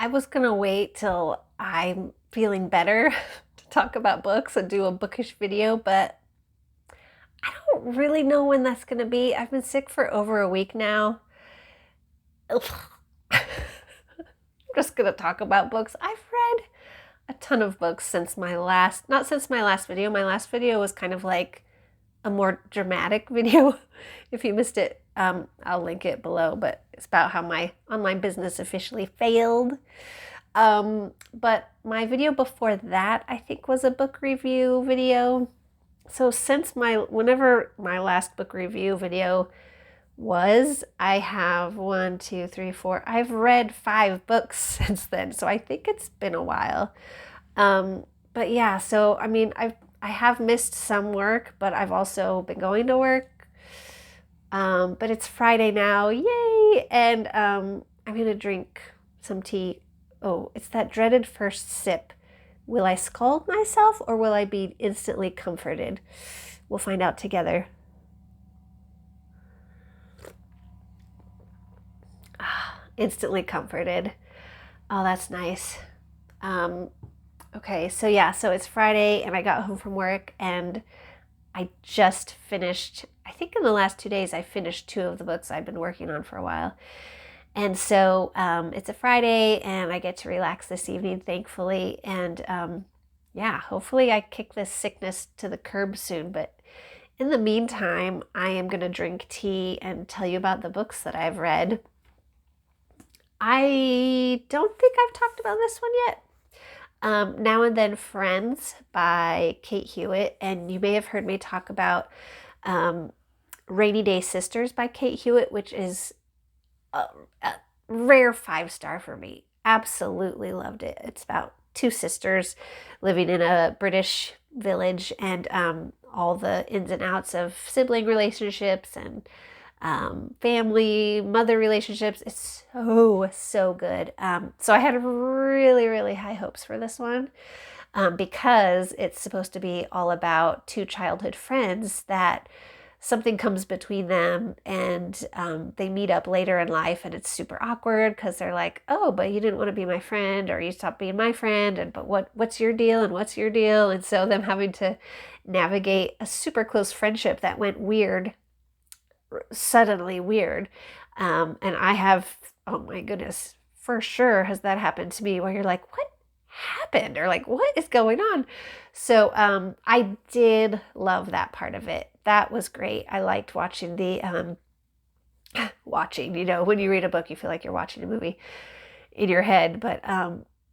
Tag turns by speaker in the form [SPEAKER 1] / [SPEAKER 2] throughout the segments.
[SPEAKER 1] I was gonna wait till I'm feeling better to talk about books and do a bookish video, but I don't really know when that's gonna be. I've been sick for over a week now. Ugh. I'm just gonna talk about books. I've read a ton of books since not since my last video. My last video was kind of like a more dramatic video. If you missed it, I'll link it below, but it's about how my online business officially failed. But my video before that, I think, was a book review video. So since whenever my last book review video was, I have one, two, three, four. I've read 5 books since then. So I think it's been a while. But yeah, so I mean, I have missed some work, but I've also been going to work. But it's Friday now, yay! And I'm gonna drink some tea. Oh, it's that dreaded first sip. Will I scald myself or will I be instantly comforted? We'll find out together. Instantly comforted. Oh, that's nice. Okay, so yeah, so it's Friday and I got home from work and I just finished, I think in the last 2 days, I finished 2 of the books I've been working on for a while. And so it's a Friday and I get to relax this evening, thankfully. And yeah, hopefully I kick this sickness to the curb soon. But in the meantime, I am going to drink tea and tell you about the books that I've read. I don't think I've talked about this one yet. Now and Then Friends by Kate Hewitt. And you may have heard me talk about Rainy Day Sisters by Kate Hewitt, which is a rare 5-star for me. Absolutely loved it. It's about 2 sisters living in a British village and all the ins and outs of sibling relationships and family, mother relationships. It's so good. So I had really, really high hopes for this one because it's supposed to be all about 2 childhood friends that something comes between them and they meet up later in life and it's super awkward because they're like, oh, but you didn't want to be my friend or you stopped being my friend and but what's your deal and what's your deal? And so them having to navigate a super close friendship that went weird, suddenly weird. And I have, oh my goodness, for sure has that happened to me where you're like, what happened? Or like, what is going on? So I did love that part of it. That was great. I liked watching watching, when you read a book, you feel like you're watching a movie in your head. But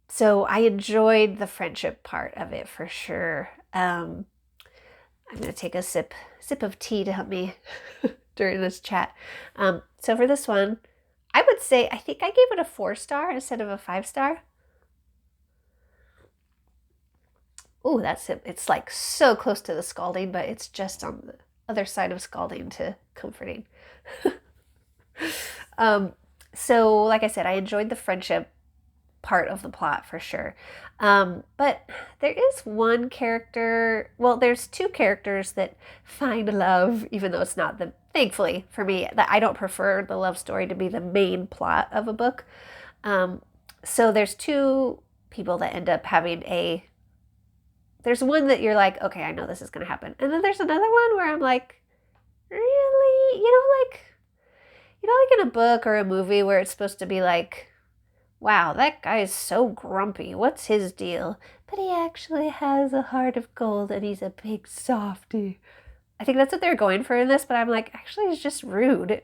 [SPEAKER 1] so I enjoyed the friendship part of it for sure. I'm going to take a sip of tea to help me during this chat. So for this one, I would say, I think I gave it a 4-star instead of a 5-star. Oh, that's it. It's like so close to the scalding, but it's just on the other side of scalding to comforting. So like I said, I enjoyed the friendship part of the plot for sure. But there is one character, well, there's 2 characters that find love, even though it's not thankfully for me, that I don't prefer the love story to be the main plot of a book. So there's 2 people that end up having there's one that you're like, okay, I know this is going to happen. And then there's another one where I'm like, really? Like in a book or a movie where it's supposed to be like, wow, that guy is so grumpy. What's his deal? But he actually has a heart of gold and he's a big softie. I think that's what they're going for in this, but I'm like, actually, he's just rude.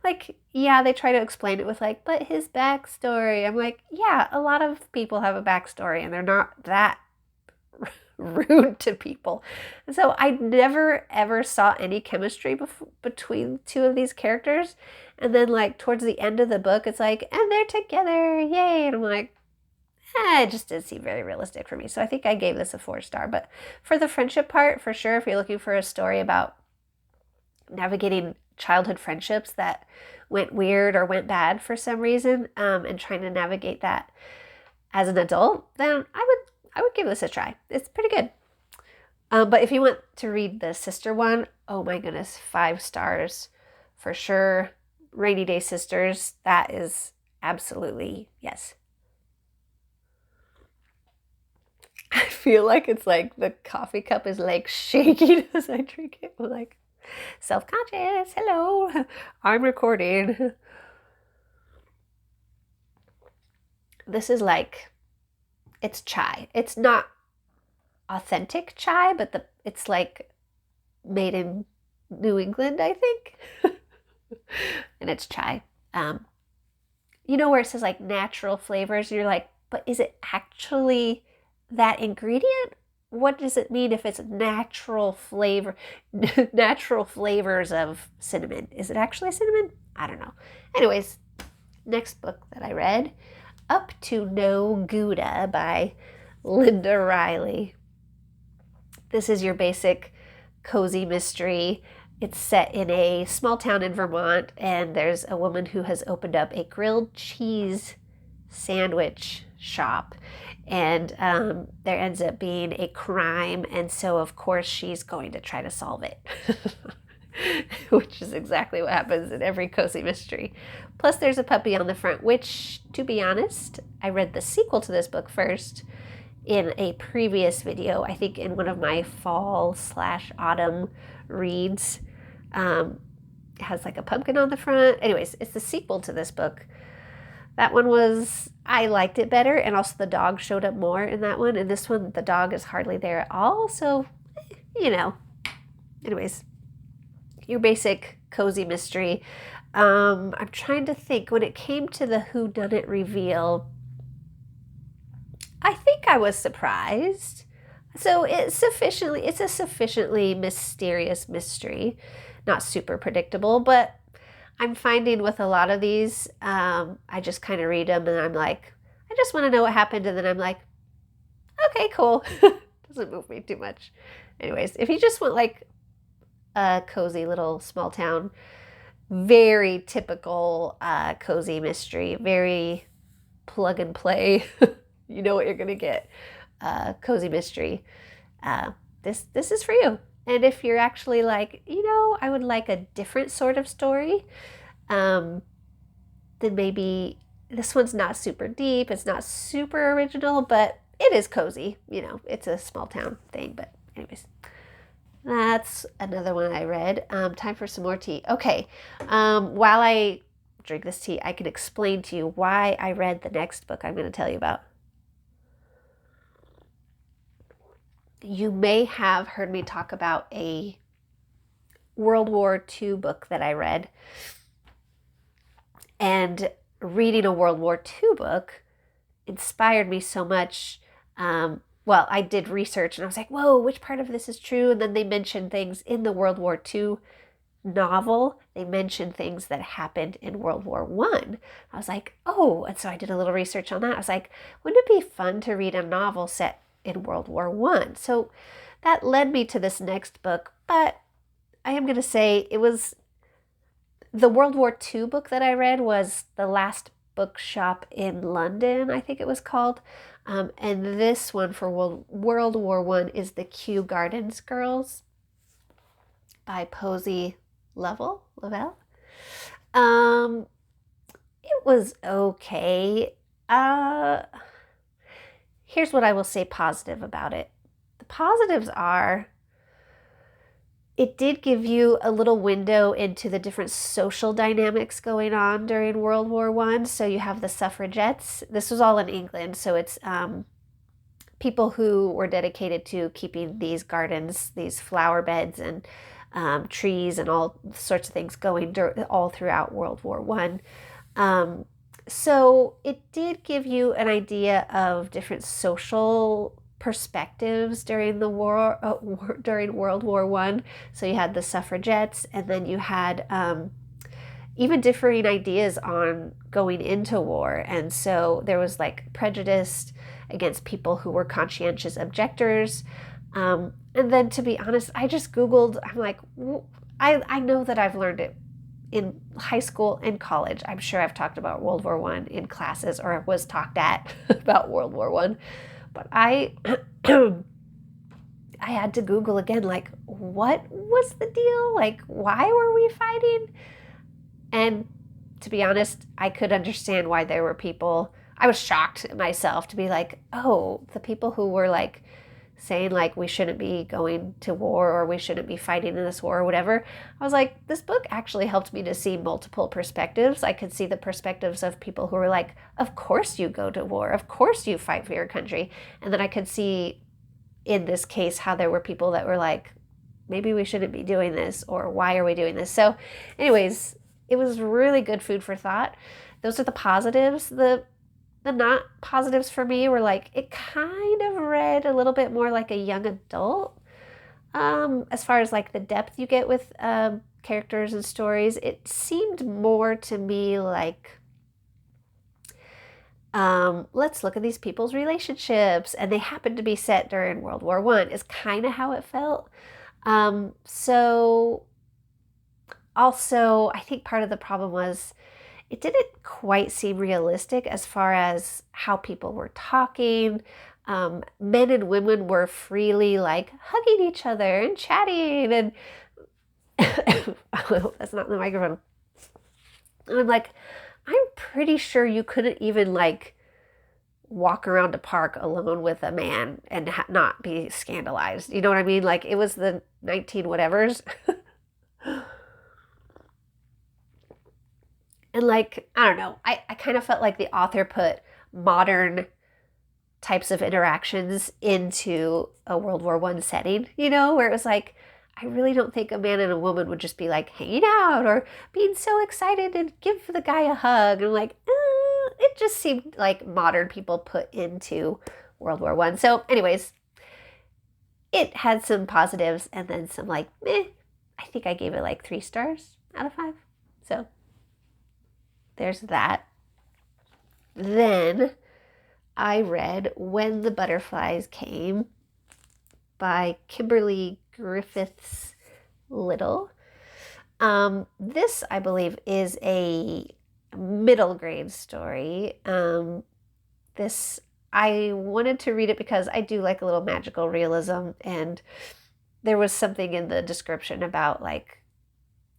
[SPEAKER 1] Like, yeah, they try to explain it with like, but his backstory. I'm like, yeah, a lot of people have a backstory and they're not that rude to people. And so I never ever saw any chemistry between 2 of these characters. And then like towards the end of the book, it's like, and they're together, yay. And I'm like, it just didn't seem very realistic for me. So I think I gave this a 4-star. But for the friendship part, for sure, if you're looking for a story about navigating childhood friendships that went weird or went bad for some reason, and trying to navigate that as an adult, then I would give this a try. It's pretty good. But if you want to read the sister one, oh my goodness, 5 stars for sure. Rainy Day Sisters, that is Absolutely, yes. I feel like it's like the coffee cup is like shaking as I drink it. I'm like self-conscious. Hello, I'm recording. This is like it's chai. It's not authentic chai, but it's like made in New England, I think. And it's chai. Um, you know where it says like natural flavors, and you're like, but is it actually that ingredient? What does it mean if it's natural flavor, natural flavors of cinnamon? Is it actually cinnamon? I don't know. Anyways, next book that I read, Up to No Gouda by Linda Riley. This is your basic cozy mystery. It's set in a small town in Vermont, and there's a woman who has opened up a grilled cheese sandwich shop. And there ends up being a crime, and so of course she's going to try to solve it. Which is exactly what happens in every cozy mystery. Plus, there's a puppy on the front, which, to be honest, I read the sequel to this book first in a previous video, I think in one of my fall/autumn reads. It has like a pumpkin on the front. Anyways, it's the sequel to this book. That one was, I liked it better, and also the dog showed up more in that one. In this one, the dog is hardly there at all, so, you know. Anyways, your basic cozy mystery. I'm trying to think, when it came to the whodunit reveal, I think I was surprised. So it's a sufficiently mysterious mystery, not super predictable, but I'm finding with a lot of these, I just kind of read them and I'm like, I just want to know what happened, and then I'm like, okay, cool. Doesn't move me too much. Anyways, if you just want like a cozy little small town, very typical cozy mystery, very plug and play. You know what you're gonna get. Cozy mystery. This is for you. And if you're actually like, I would like a different sort of story, then maybe this one's not super deep. It's not super original, but it is cozy. It's a small town thing. But anyways, that's another one I read. Time for some more tea. Okay. While I drink this tea, I can explain to you why I read the next book I'm going to tell you about. You may have heard me talk about a World War II book that I read. And reading a World War II book inspired me so much. I did research and I was like, whoa, which part of this is true? And then they mentioned things in the World War II novel. They mentioned things that happened in World War I. I was like, oh, and so I did a little research on that. I was like, wouldn't it be fun to read a novel set in World War I? So that led me to this next book, but I am going to say it was the World War II book that I read was The Last Bookshop in London, I think it was called. And this one for World War I is The Kew Gardens Girls by Posey Lavelle. It was okay. Here's what I will say positive about it. The positives are it did give you a little window into the different social dynamics going on during World War I. So you have the suffragettes. This was all in England. So it's people who were dedicated to keeping these gardens, these flower beds and trees and all sorts of things going all throughout World War I. So it did give you an idea of different social perspectives during the war, during World War I. So you had the suffragettes, and then you had even differing ideas on going into war. And so there was like prejudice against people who were conscientious objectors. And then, to be honest, I just Googled, I'm like, I know that I've learned it in high school and college. I'm sure I've talked about World War I in classes or was talked at about World War I. But I had to Google again, like, what was the deal? Like, why were we fighting? And to be honest, I could understand why there were people. I was shocked myself to be like, oh, the people who were like saying like we shouldn't be going to war or we shouldn't be fighting in this war or whatever. I was like, this book actually helped me to see multiple perspectives. I could see the perspectives of people who were like, of course you go to war, of course you fight for your country. And then I could see in this case how there were people that were like, maybe we shouldn't be doing this, or why are we doing this? So anyways, it was really good food for thought. Those are the positives. The not positives for me were like, it kind of read a little bit more like a young adult. As far as like the depth you get with characters and stories, it seemed more to me like, let's look at these people's relationships, and they happen to be set during World War One, is kind of how it felt. So also, I think part of the problem was it didn't quite seem realistic as far as how people were talking. Men and women were freely like hugging each other and chatting, and that's not in the microphone. And I'm like, I'm pretty sure you couldn't even like walk around a park alone with a man and not be scandalized. You know what I mean? Like, it was the 19 whatevers. And like, I don't know, I kind of felt like the author put modern types of interactions into a World War One setting, you know, where it was like, I really don't think a man and a woman would just be like hanging out or being so excited and give the guy a hug. And like, it just seemed like modern people put into World War One. So anyways, it had some positives and then some like, meh. I think I gave it like 3 stars out of 5. So there's that. Then I read When the Butterflies Came by Kimberly Griffiths Little. This, I believe, is a middle grade story. This, I wanted to read it because I do like a little magical realism, and there was something in the description about like,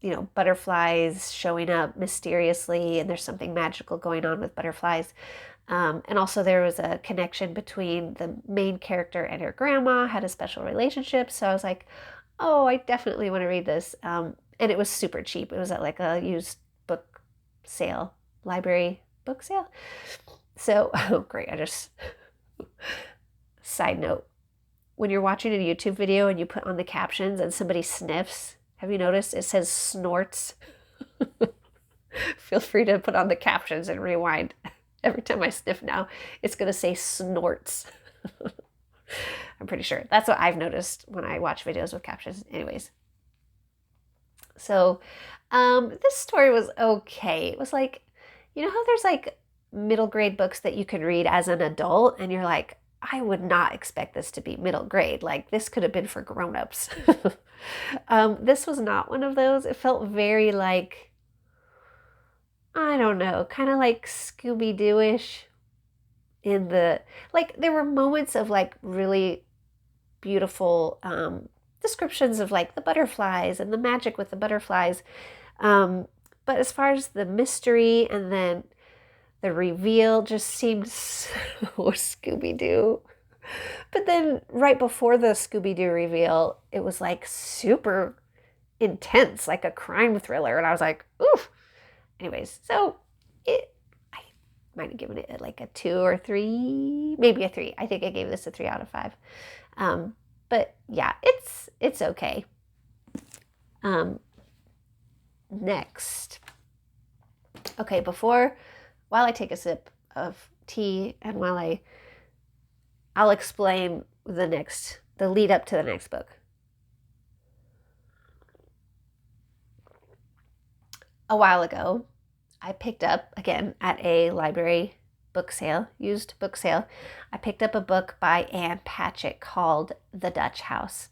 [SPEAKER 1] you know, butterflies showing up mysteriously, and there's something magical going on with butterflies. And also there was a connection between the main character and her grandma, had a special relationship. So I was like, oh, I definitely want to read this. And it was super cheap. It was at like a used book sale, library book sale. So, oh, great. Side note, when you're watching a YouTube video and you put on the captions and somebody sniffs, have you noticed it says snorts? Feel free to put on the captions and rewind. Every time I sniff now, it's going to say snorts. I'm pretty sure. That's what I've noticed when I watch videos with captions. Anyways. So, this story was okay. It was like, you know how there's like middle grade books that you can read as an adult and you're like, I would not expect this to be middle grade. Like, this could have been for grown-ups. This was not one of those. It felt very like, I don't know, kind of like Scooby-Doo-ish in the, like, there were moments of like really beautiful descriptions of like the butterflies and the magic with the butterflies. But as far as the mystery and then the reveal just seemed so Scooby-Doo. But then right before the Scooby-Doo reveal, it was like super intense, like a crime thriller. And I was like, ooh. Anyways, so I might have given it like a 2 or 3, maybe a 3. I think I gave this a 3 out of 5. But yeah, it's okay. Next. Okay, while I take a sip of tea and while I'll explain the lead up to the next book. A while ago, I picked up, again, at a library book sale, used book sale, I picked up a book by Anne Patchett called The Dutch House.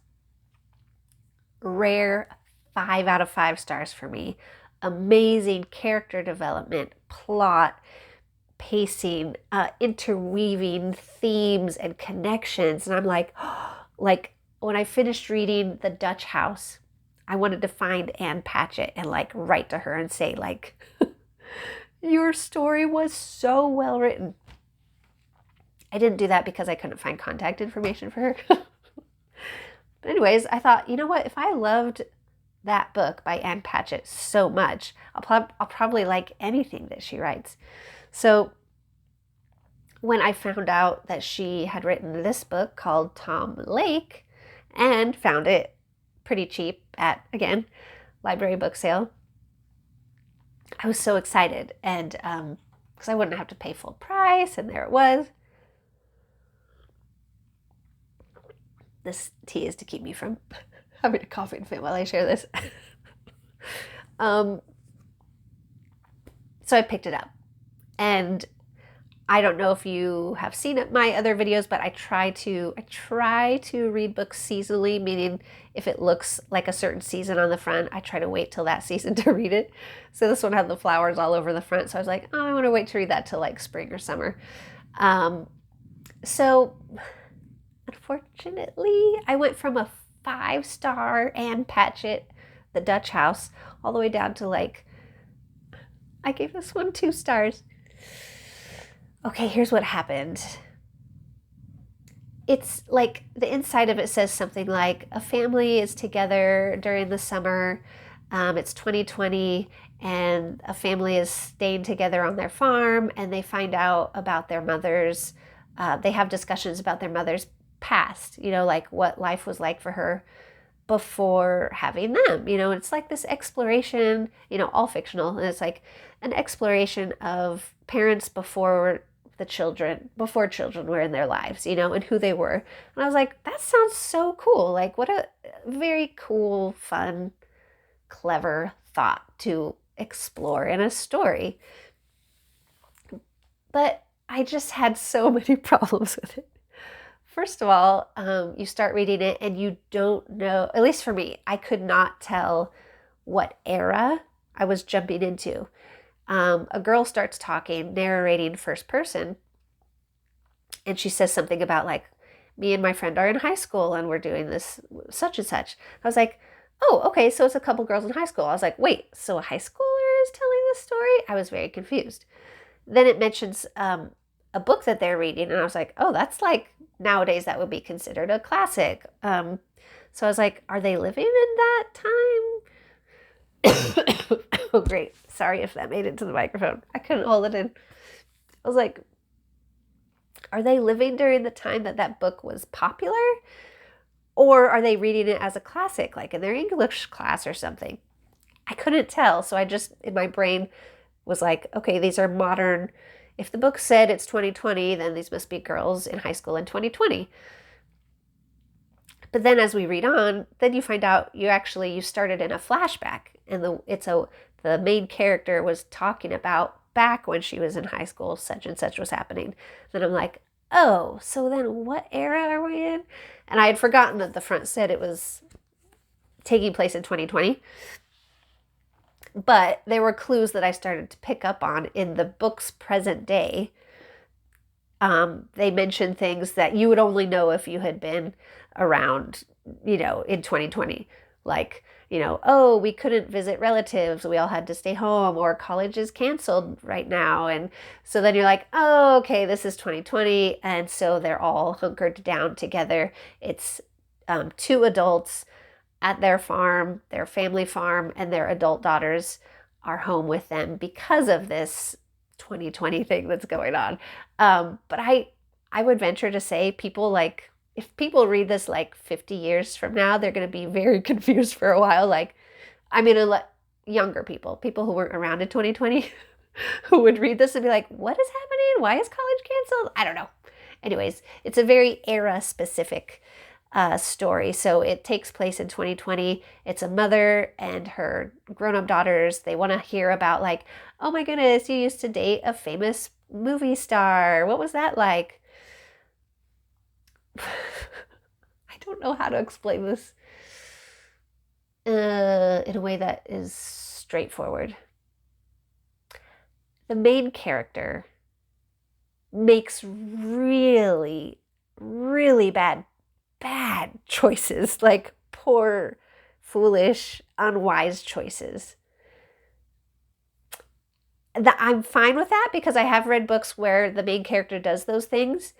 [SPEAKER 1] Rare 5 out of 5 stars for me. Amazing character development, plot, pacing, interweaving themes and connections. And I'm like, like when I finished reading The Dutch House, I wanted to find Anne Patchett and like write to her and say like, Your story was so well written. I didn't do that because I couldn't find contact information for her. But anyways, I thought, you know what? If I loved that book by Ann Patchett so much, I'll probably like anything that she writes. So when I found out that she had written this book called Tom Lake and found it pretty cheap at, again, library book sale, I was so excited. And because I wouldn't have to pay full price, and there it was. This tea is to keep me from having a coughing fit while I share this. So I picked it up, and I don't know if you have seen my other videos, but I try to read books seasonally, meaning if it looks like a certain season on the front, I try to wait till that season to read it. So this one had the flowers all over the front, so I was like, oh, I want to wait to read that till like spring or summer. So unfortunately, I went from a 5-star Ann Patchett, The Dutch House, all the way down to like, I gave this one 2 stars. Okay, here's what happened. It's like the inside of it says something like a family is together during the summer. It's 2020, and a family is staying together on their farm, and they find out about their mothers. They have discussions about their mother's past, like what life was like for her before having them. It's like this exploration, all fictional, and it's like an exploration of parents before children were in their lives, and who they were. And I was like, that sounds so cool. Like, what a very cool, fun, clever thought to explore in a story. But I just had so many problems with it. First of all, you start reading it and you don't know, at least for me, I could not tell what era I was jumping into. A girl starts talking, narrating first person, and she says something about like, me and my friend are in high school and we're doing this such and such. I was like, oh, okay, so it's a couple girls in high school. I was like, wait, so a high schooler is telling this story? I was very confused. Then it mentions a book that they're reading, and I was like, oh, that's like, nowadays that would be considered a classic. So I was like, are they living in that time? Oh, great. Sorry if that made it to the microphone. I couldn't hold it in. I was like, are they living during the time that book was popular? Or are they reading it as a classic, like in their English class or something? I couldn't tell. So I just, in my brain, was like, okay, these are modern. If the book said it's 2020, then these must be girls in high school in 2020. But then as we read on, then you find out you started in a flashback, and the main character was talking about back when she was in high school, such and such was happening. Then I'm like, oh, so then what era are we in? And I had forgotten that the front said it was taking place in 2020. But there were clues that I started to pick up on in the book's present day. They mentioned things that you would only know if you had been around, in 2020. Like, oh, we couldn't visit relatives. We all had to stay home, or college is canceled right now. And so then you're like, oh, okay, this is 2020. And so they're all hunkered down together. It's 2 adults at their farm, their family farm, and their adult daughters are home with them because of this 2020 thing that's going on. But I would venture to say if people read this like 50 years from now, they're going to be very confused for a while. Like, I mean, younger people who weren't around in 2020 who would read this and be like, what is happening? Why is college canceled? I don't know. Anyways, it's a very era specific story. So it takes place in 2020. It's a mother and her grown-up daughters. They want to hear about like, oh my goodness, you used to date a famous movie star. What was that like? I don't know how to explain this in a way that is straightforward. The main character makes really, really bad choices, like poor, foolish, unwise choices. I'm fine with that because I have read books where the main character does those things,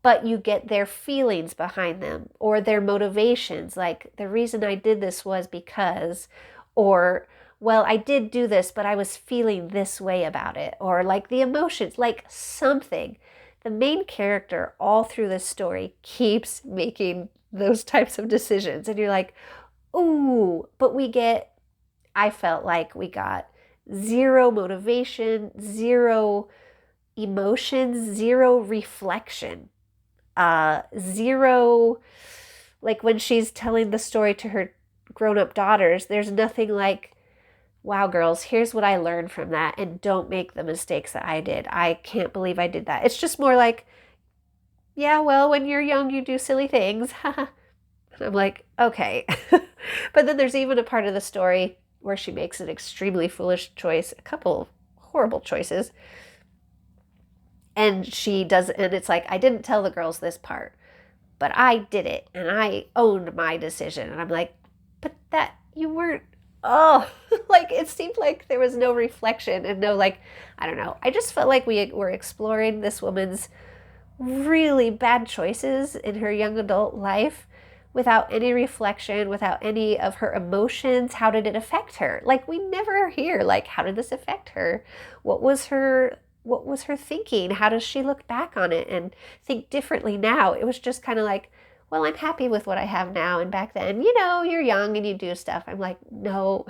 [SPEAKER 1] but you get their feelings behind them or their motivations. Like, the reason I did this was because, or, well, I did do this, but I was feeling this way about it, or like the emotions, like something. The main character, all through this story, keeps making those types of decisions. And you're like, ooh, but I felt like we got zero motivation, zero emotions, zero reflection, zero, like when she's telling the story to her grown-up daughters, there's nothing like, wow, girls, here's what I learned from that, and don't make the mistakes that I did. I can't believe I did that. It's just more like, yeah, well, when you're young, you do silly things. And I'm like, okay. But then there's even a part of the story where she makes an extremely foolish choice, a couple horrible choices. And she does, and it's like, I didn't tell the girls this part, but I did it and I owned my decision. And I'm like, but that you weren't, oh, like it seemed like there was no reflection and no, like, I don't know. I just felt like we were exploring this woman's really bad choices in her young adult life without any reflection, without any of her emotions. How did it affect her? Like, we never hear, like, how did this affect her? What was her thinking? How does she look back on it and think differently now? It was just kind of like, well, I'm happy with what I have now. And back then, you're young and you do stuff. I'm like, no,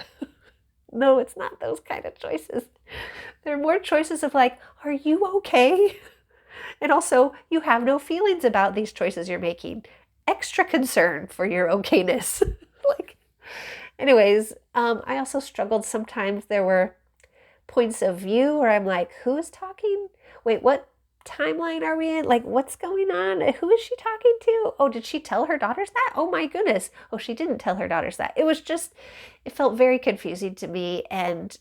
[SPEAKER 1] no, it's not those kind of choices. They're more choices of like, are you okay? And also, you have no feelings about these choices you're making. Extra concern for your okayness. Like, anyways, I also struggled sometimes. There were points of view where I'm like, who is talking? Wait, what timeline are we in? Like, what's going on? Who is she talking to? Oh, did she tell her daughters that? Oh my goodness. Oh, she didn't tell her daughters that. It felt very confusing to me. And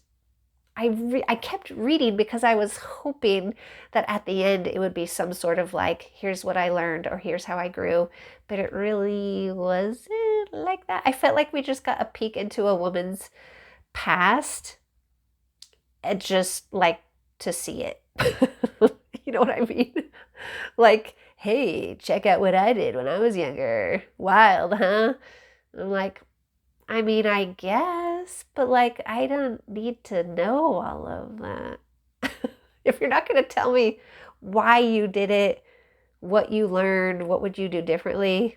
[SPEAKER 1] I kept reading because I was hoping that at the end it would be some sort of like, here's what I learned or here's how I grew. But it really wasn't like that. I felt like we just got a peek into a woman's past and just like to see it. You know what I mean? Like, hey, check out what I did when I was younger. Wild, huh? I'm like, I mean, I guess, but like, I don't need to know all of that. If you're not going to tell me why you did it, what you learned, what would you do differently?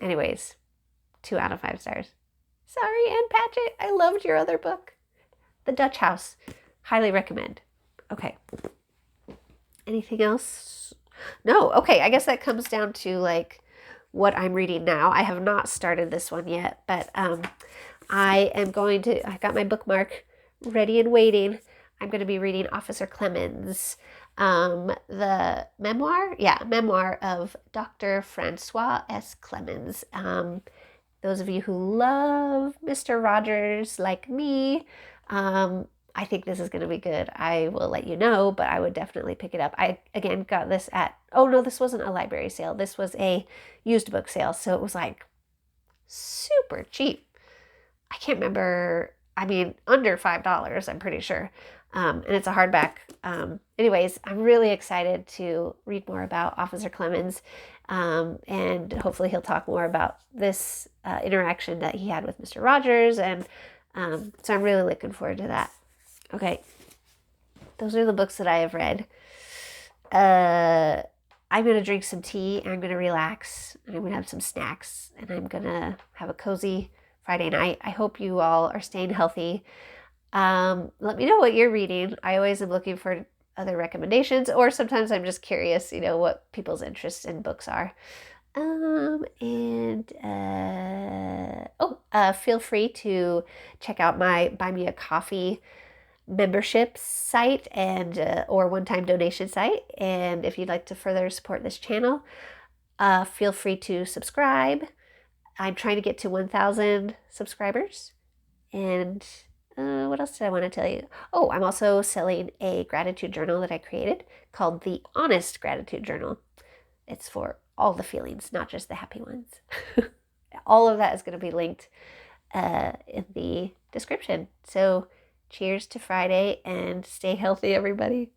[SPEAKER 1] Anyways, 2 out of 5 stars. Sorry, Ann Patchett. I loved your other book, The Dutch House. Highly recommend. Okay. Anything else? No. Okay. I guess that comes down to like what I'm reading now. I have not started this one yet, but I got my bookmark ready and waiting. I'm going to be reading Officer Clemens, the memoir of Dr. Francois S. Clemens. Those of you who love Mr. Rogers like me, I think this is going to be good. I will let you know, but I would definitely pick it up. I, again, got this oh no, this wasn't a library sale. This was a used book sale. So it was like super cheap. I can't remember. I mean, under $5, I'm pretty sure. And it's a hardback. Anyways, I'm really excited to read more about Officer Clemens. And hopefully he'll talk more about this interaction that he had with Mr. Rogers. And so I'm really looking forward to that. Okay, those are the books that I have read. I'm going to drink some tea, and I'm going to relax, and I'm going to have some snacks, and I'm going to have a cozy Friday night. I hope you all are staying healthy. Let me know what you're reading. I always am looking for other recommendations, or sometimes I'm just curious, what people's interests in books are. Feel free to check out my Buy Me a Coffee membership site and or one-time donation site. And if you'd like to further support this channel, feel free to subscribe. I'm trying to get to 1,000 subscribers. And what else did I want to tell you? Oh, I'm also selling a gratitude journal that I created called the Honest Gratitude Journal. It's for all the feelings, not just the happy ones. All of that is going to be linked in the description. So Cheers to Friday and stay healthy, everybody.